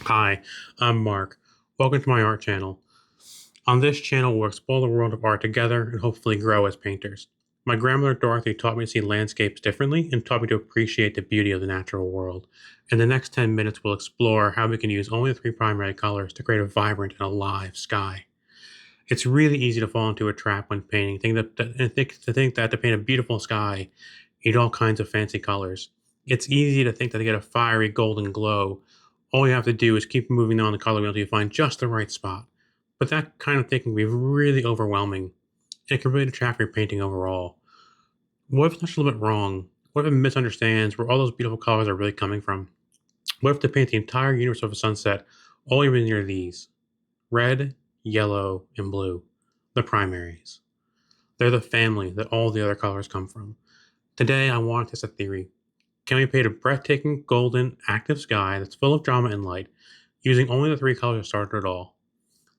Hi, I'm Mark. Welcome to my art channel. On this channel, we'll explore the world of art together and hopefully grow as painters. My grandmother Dorothy taught me to see landscapes differently and taught me to appreciate the beauty of the natural world. In the next 10 minutes, we'll explore how we can use only the three primary colors to create a vibrant and alive sky. It's really easy to fall into a trap when painting, to think that to paint a beautiful sky, you need all kinds of fancy colors. It's easy to think that to get a fiery golden glow, all you have to do is keep moving on the color wheel until you find just the right spot. But that kind of thinking can be really overwhelming. It can really detract from your painting overall. What if it's just a little bit wrong? What if it misunderstands where all those beautiful colors are really coming from? What if to paint the entire universe of a sunset, all you really need are these: red, yellow, and blue, the primaries. They're the family that all the other colors come from. Today, I want to test a theory. Can we paint a breathtaking, golden, active sky that's full of drama and light, using only the three colors that started it all?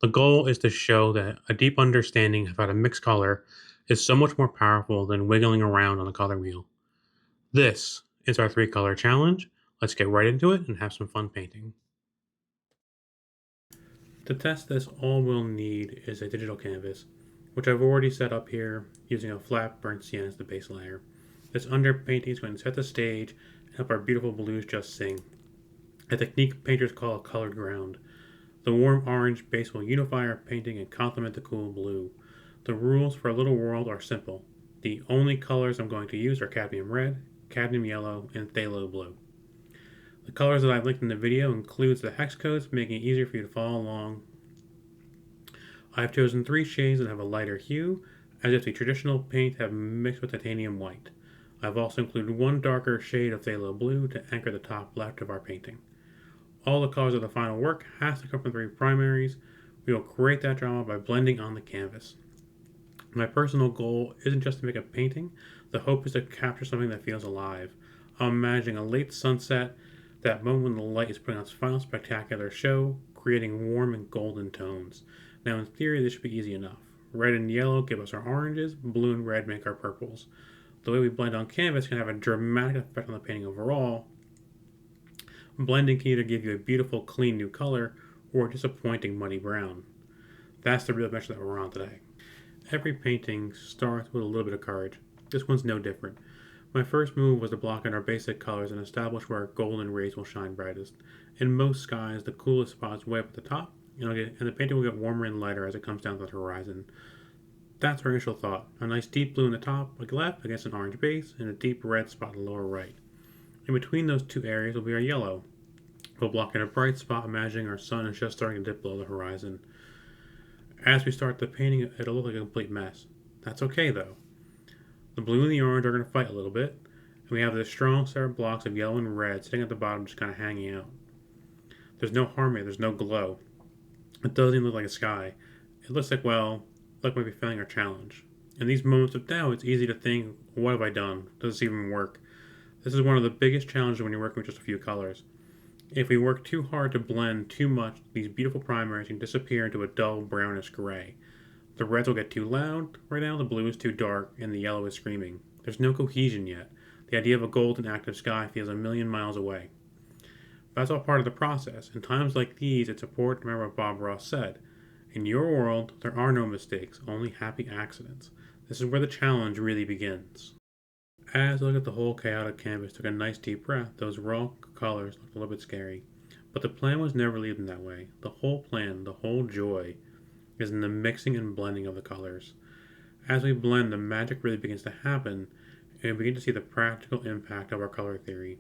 The goal is to show that a deep understanding of how to mix color is so much more powerful than wiggling around on the color wheel. This is our three color challenge. Let's get right into it and have some fun painting. To test this, all we'll need is a digital canvas, which I've already set up here using a flat burnt sienna as the base layer. This underpainting is going to set the stage and help our beautiful blues just sing, a technique painters call a colored ground. The warm orange base will unify our painting and complement the cool blue. The rules for a little world are simple. The only colors I'm going to use are cadmium red, cadmium yellow, and phthalo blue. The colors that I've linked in the video includes the hex codes, making it easier for you to follow along. I've chosen three shades that have a lighter hue, as if the traditional paint have mixed with titanium white. I've also included one darker shade of phthalo blue to anchor the top left of our painting. All the colors of the final work has to come from three primaries. We will create that drama by blending on the canvas. My personal goal isn't just to make a painting, the hope is to capture something that feels alive. I'm imagining a late sunset, that moment when the light is putting on its final spectacular show, creating warm and golden tones. Now, in theory, this should be easy enough. Red and yellow give us our oranges, blue and red make our purples. The way we blend on canvas can have a dramatic effect on the painting overall. Blending can either give you a beautiful, clean new color or a disappointing muddy brown. That's the real adventure that we're on today. Every painting starts with a little bit of courage. This one's no different. My first move was to block in our basic colors and establish where our golden rays will shine brightest. In most skies, the coolest spot is way up at the top, and the painting will get warmer and lighter as it comes down to the horizon. That's our initial thought. A nice deep blue in the top, like left, against an orange base, and a deep red spot in the lower right. In between those two areas will be our yellow. We'll block in a bright spot, imagining our sun is just starting to dip below the horizon. As we start the painting, it'll look like a complete mess. That's okay though. The blue and the orange are going to fight a little bit, and we have this strong set of blocks of yellow and red sitting at the bottom just kind of hanging out. There's no harmony, there's no glow. It doesn't even look like a sky. It looks like, well, like maybe failing our challenge. In these moments of doubt, it's easy to think, what have I done? Does this even work? This is one of the biggest challenges when you're working with just a few colors. If we work too hard to blend too much, these beautiful primaries can disappear into a dull brownish gray. The reds will get too loud right now, the blue is too dark, and the yellow is screaming. There's no cohesion yet. The idea of a golden active sky feels a million miles away. But that's all part of the process. In times like these, it's important to remember what Bob Ross said. In your world, there are no mistakes, only happy accidents. This is where the challenge really begins. As I looked at the whole chaotic canvas, took a nice deep breath, those raw colors looked a little bit scary. But the plan was never leave them that way. The whole plan, the whole joy, is in the mixing and blending of the colors. As we blend, the magic really begins to happen, and we begin to see the practical impact of our color theory.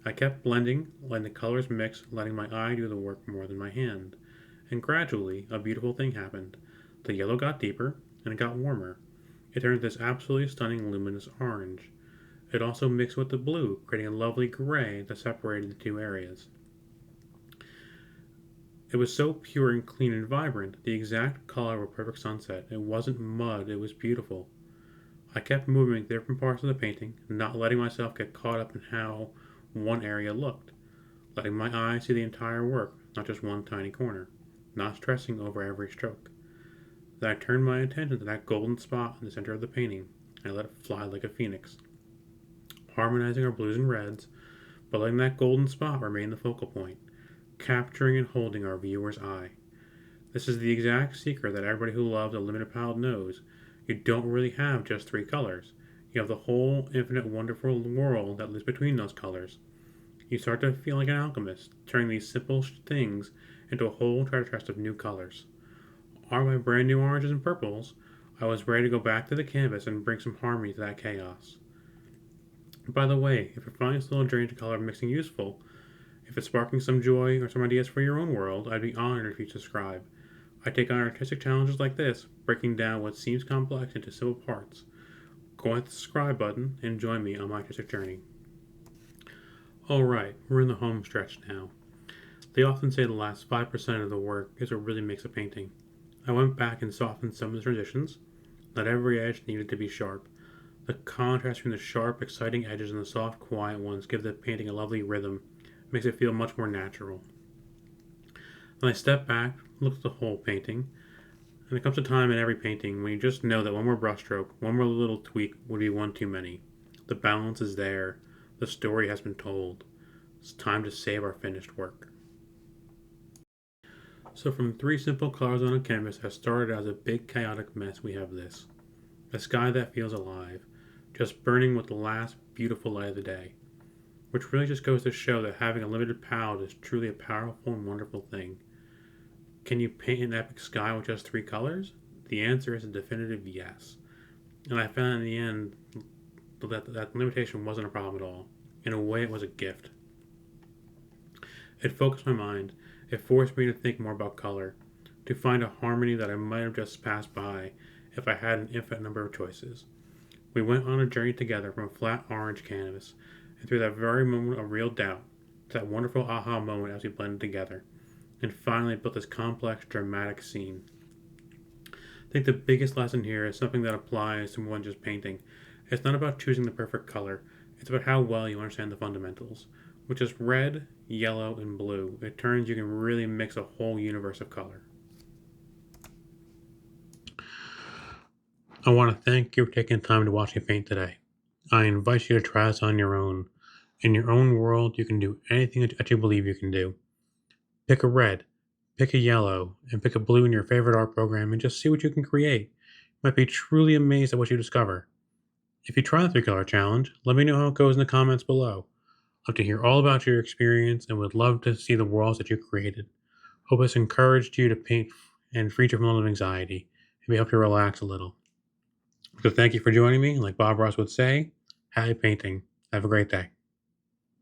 I kept blending, letting the colors mix, letting my eye do the work more than my hand. And gradually, a beautiful thing happened. The yellow got deeper, and it got warmer. It turned this absolutely stunning luminous orange. It also mixed with the blue, creating a lovely gray that separated the two areas. It was so pure and clean and vibrant, the exact color of a perfect sunset. It wasn't mud, it was beautiful. I kept moving different parts of the painting, not letting myself get caught up in how one area looked, letting my eyes see the entire work, not just one tiny corner, not stressing over every stroke. Then I turned my attention to that golden spot in the center of the painting, and I let it fly like a phoenix, harmonizing our blues and reds, but letting that golden spot remain the focal point. capturing and holding our viewer's eye. This is the exact secret that everybody who loves a limited palette knows. You don't really have just three colors. You have the whole infinite wonderful world that lives between those colors. You start to feel like an alchemist, turning these simple things into a whole treasure chest of new colors. Armed by brand new oranges and purples, I was ready to go back to the canvas and bring some harmony to that chaos. By the way, if you're finding this little journey to color mixing useful, if it's sparking some joy or some ideas for your own world, I'd be honored if you subscribe. I take on artistic challenges like this, breaking down what seems complex into simple parts. Go hit the subscribe button and join me on my artistic journey. Alright, we're in the home stretch now. They often say the last 5% of the work is what really makes a painting. I went back and softened some of the transitions. Not every edge needed to be sharp. The contrast between the sharp, exciting edges and the soft, quiet ones give the painting a lovely rhythm, makes it feel much more natural. Then I step back, look at the whole painting, and there comes a time in every painting when you just know that one more brushstroke, one more little tweak would be one too many. The balance is there, the story has been told. It's time to save our finished work. So from three simple colors on a canvas that started as a big chaotic mess, we have this. A sky that feels alive, just burning with the last beautiful light of the day. Which really just goes to show that having a limited palette is truly a powerful and wonderful thing. Can you paint an epic sky with just three colors? The answer is a definitive yes. And I found in the end that limitation wasn't a problem at all. In a way, it was a gift. It focused my mind. It forced me to think more about color, to find a harmony that I might have just passed by if I had an infinite number of choices. We went on a journey together from a flat orange canvas, and through that very moment of real doubt, to that wonderful aha moment as we blended together, and finally built this complex, dramatic scene. I think the biggest lesson here is something that applies to more than just painting. It's not about choosing the perfect color, it's about how well you understand the fundamentals. With just red, yellow, and blue, it turns you can really mix a whole universe of color. I want to thank you for taking the time to watch me paint today. I invite you to try this on your own. In your own world, you can do anything that you believe you can do. Pick a red, pick a yellow, and pick a blue in your favorite art program and just see what you can create. You might be truly amazed at what you discover. If you try the 3 color challenge, let me know how it goes in the comments below. I'd love to hear all about your experience and would love to see the worlds that you created. Hope it's encouraged you to paint and freed you from a little anxiety. Maybe help you relax a little. So thank you for joining me. Like Bob Ross would say, happy painting. Have a great day.